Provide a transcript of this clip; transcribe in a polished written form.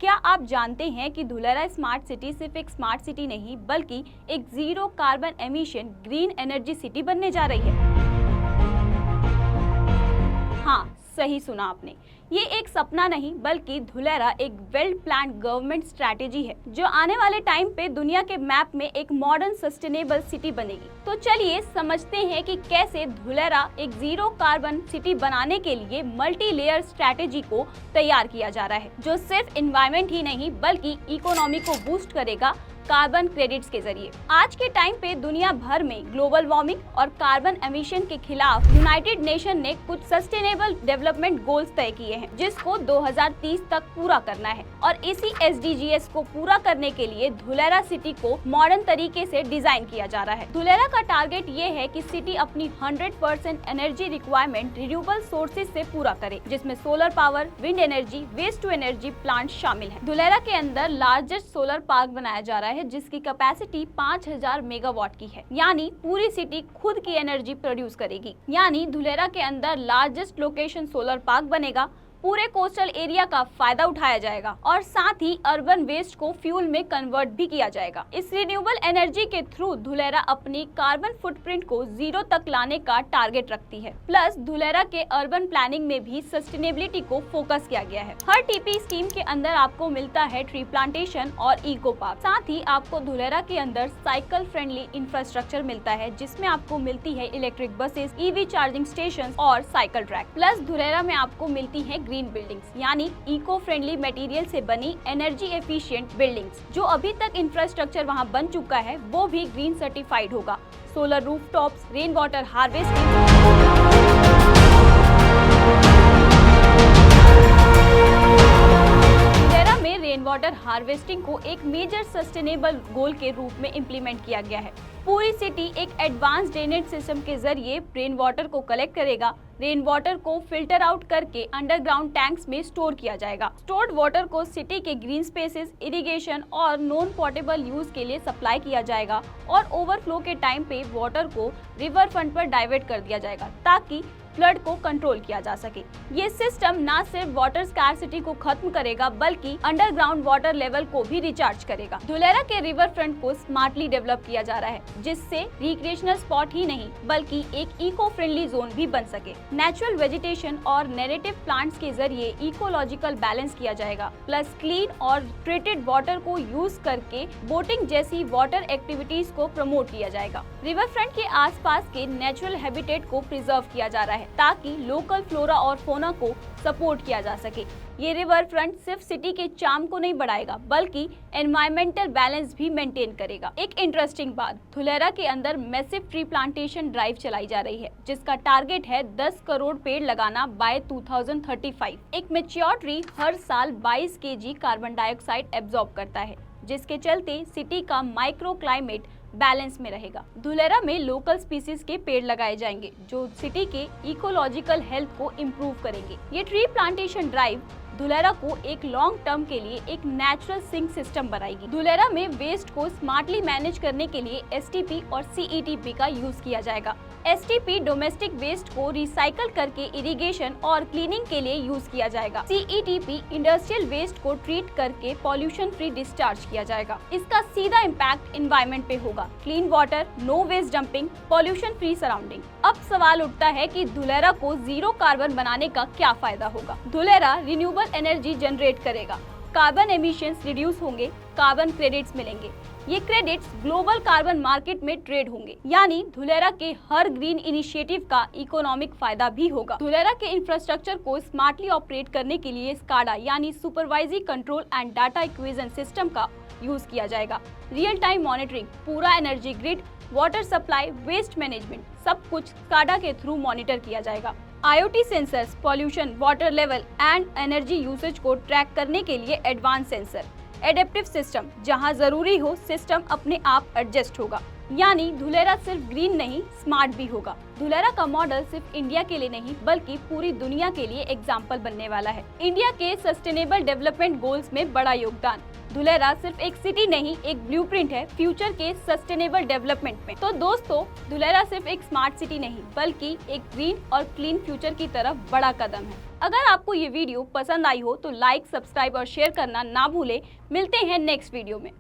क्या आप जानते हैं कि धुलेरा स्मार्ट सिटी सिर्फ एक स्मार्ट सिटी नहीं बल्कि एक zero carbon emission green energy city बनने जा रही है। हाँ, सही सुना आपने। ये एक सपना नहीं बल्कि धुलेरा एक वेल प्लान्ड गवर्नमेंट स्ट्रैटेजी है जो आने वाले टाइम पे दुनिया के मैप में एक मॉडर्न सस्टेनेबल सिटी बनेगी। तो चलिए समझते हैं कि कैसे धुलेरा एक जीरो कार्बन सिटी बनाने के लिए मल्टी लेयर स्ट्रैटेजी को तैयार किया जा रहा है, जो सिर्फ एनवायरनमेंट ही नहीं बल्कि इकोनॉमी को बूस्ट करेगा कार्बन क्रेडिट्स के जरिए। आज के टाइम पे दुनिया भर में ग्लोबल वार्मिंग और कार्बन एमिशन के खिलाफ यूनाइटेड नेशन ने कुछ सस्टेनेबल डेवलपमेंट गोल्स तय किए हैं जिसको 2030 तक पूरा करना है और इसी SDGs को पूरा करने के लिए धुलेरा सिटी को मॉडर्न तरीके से डिजाइन किया जा रहा है। धुलेरा का टारगेट ये है कि सिटी अपनी 100% एनर्जी रिक्वायरमेंट रिन्यूएबल सोर्सेज से पूरा करे, जिसमें solar power, wind energy, waste to energy plant शामिल है। धुलेरा के अंदर लार्जेस्ट सोलर पार्क बनाया जा रहा है जिसकी कैपेसिटी 5000 मेगावाट की है, यानी पूरी सिटी खुद की एनर्जी प्रोड्यूस करेगी। यानी धुलेरा के अंदर लार्जेस्ट लोकेशन सोलर पार्क बनेगा, पूरे कोस्टल एरिया का फायदा उठाया जाएगा और साथ ही अर्बन वेस्ट को फ्यूल में कन्वर्ट भी किया जाएगा। इस रिन्यूएबल एनर्जी के थ्रू धुलेरा अपनी कार्बन फुटप्रिंट को जीरो तक लाने का टारगेट रखती है। प्लस धुलेरा के अर्बन प्लानिंग में भी सस्टेनेबिलिटी को फोकस किया गया है। हर TP स्कीम के अंदर आपको मिलता है ट्री प्लांटेशन और इको पार्क। साथ ही आपको धुलेरा के अंदर साइकिल फ्रेंडली इंफ्रास्ट्रक्चर मिलता है जिसमें आपको मिलती है electric buses, EV charging station और साइकिल ट्रैक। प्लस धुलेरा में आपको मिलती है ग्रीन बिल्डिंग्स, यानी इको फ्रेंडली मटेरियल से बनी एनर्जी एफिशिएंट बिल्डिंग्स। जो अभी तक इंफ्रास्ट्रक्चर वहां बन चुका है वो भी ग्रीन सर्टिफाइड होगा। Solar rooftops, rain water harvesting, Dholera में रेन वाटर हार्वेस्टिंग को एक मेजर सस्टेनेबल गोल के रूप में इम्प्लीमेंट किया गया है। पूरी सिटी एक एडवांस ड्रेनेज सिस्टम के जरिए रेन वाटर को कलेक्ट करेगा। रेन वाटर को फिल्टर आउट करके अंडरग्राउंड टैंक्स में स्टोर किया जाएगा। स्टोर्ड वाटर को सिटी के ग्रीन स्पेसेस, इरिगेशन और नॉन पोर्टेबल यूज के लिए सप्लाई किया जाएगा और ओवरफ्लो के टाइम पे वाटर को रिवर फ्रंट पर डाइवर्ट कर दिया जाएगा ताकि फ्लड को कंट्रोल किया जा सके। ये सिस्टम न सिर्फ वाटर स्कार्सिटी को खत्म करेगा बल्कि अंडरग्राउंड वाटर लेवल को भी रिचार्ज करेगा। धुलेरा के रिवर फ्रंट को स्मार्टली डेवलप किया जा रहा है जिससे रिक्रिएशनल स्पॉट ही नहीं बल्कि एक इको फ्रेंडली जोन भी बन सके। नेचुरल वेजिटेशन और नेरेटिव प्लांट्स के जरिए इकोलॉजिकल बैलेंस किया जाएगा। प्लस क्लीन और ट्रीटेड वाटर को यूज करके बोटिंग जैसी वाटर एक्टिविटीज को प्रमोट किया जाएगा। रिवर फ्रंट के आसपास के नेचुरल हैबिटेट को प्रिजर्व किया जा रहा है ताकि लोकल फ्लोरा और फोना को सपोर्ट किया जा सके। ये रिवर फ्रंट सिर्फ सिटी के चार्म को नहीं बढ़ाएगा बल्कि एनवायरमेंटल बैलेंस भी मेंटेन करेगा। एक इंटरेस्टिंग बात, धुलेरा के अंदर मैसिव ट्री प्लांटेशन ड्राइव चलाई जा रही है जिसका टारगेट है 10 करोड़ पेड़ लगाना बाय 2035। एक मैच्योर ट्री हर साल 22 kg कार्बन डाइऑक्साइड एब्जॉर्ब करता है जिसके चलते सिटी का माइक्रो क्लाइमेट बैलेंस में रहेगा। धुलेरा में लोकल स्पीसीज के पेड़ लगाए जाएंगे जो सिटी के इकोलॉजिकल हेल्थ को इम्प्रूव करेंगे। ये ट्री प्लांटेशन ड्राइव धुलेरा को एक लॉन्ग टर्म के लिए एक नेचुरल सिंक सिस्टम बनाएगी। धुलेरा में वेस्ट को स्मार्टली मैनेज करने के लिए STP और CETP का यूज किया जाएगा। STP डोमेस्टिक वेस्ट को रिसाइकल करके इरिगेशन और क्लीनिंग के लिए यूज किया जाएगा। CETP इंडस्ट्रियल वेस्ट को ट्रीट करके पॉल्यूशन फ्री डिस्चार्ज किया जाएगा। इसका सीधा इम्पैक्ट एनवायरनमेंट पे होगा। Clean water, no waste dumping, pollution free surrounding. अब सवाल उठता है कि धुलेरा को जीरो कार्बन बनाने का क्या फायदा होगा। धुलेरा रिन्यूएबल एनर्जी जनरेट करेगा, कार्बन एमिशंस रिड्यूस होंगे, कार्बन क्रेडिट्स मिलेंगे। ये क्रेडिट्स ग्लोबल कार्बन मार्केट में ट्रेड होंगे, यानी धुलेरा के हर ग्रीन इनिशिएटिव का इकोनॉमिक फायदा भी होगा। धुलेरा के इंफ्रास्ट्रक्चर को स्मार्टली ऑपरेट करने के लिए SCADA यानी supervisory control and data acquisition system का यूज किया जाएगा। रियल टाइम मॉनिटरिंग, पूरा energy grid, water supply, waste management सब कुछ SCADA के थ्रू मॉनिटर किया जाएगा। IoT sensors pollution, water level and energy usage को ट्रैक करने के लिए एडवांस सेंसर। एडेप्टिव सिस्टम, जहां जरूरी हो सिस्टम अपने आप एडजस्ट होगा। यानी धुलेरा सिर्फ ग्रीन नहीं स्मार्ट भी होगा। धुलेरा का मॉडल सिर्फ इंडिया के लिए नहीं बल्कि पूरी दुनिया के लिए एग्जाम्पल बनने वाला है। इंडिया के सस्टेनेबल डेवलपमेंट गोल्स में बड़ा योगदान। धुलेरा सिर्फ एक सिटी नहीं, एक ब्लूप्रिंट है फ्यूचर के सस्टेनेबल डेवलपमेंट में। तो दोस्तों, धुलेरा सिर्फ एक स्मार्ट सिटी नहीं बल्कि एक ग्रीन और क्लीन फ्यूचर की तरफ बड़ा कदम है। अगर आपको ये वीडियो पसंद आई हो तो लाइक, सब्सक्राइब और शेयर करना ना भूलें। मिलते हैं नेक्स्ट वीडियो में।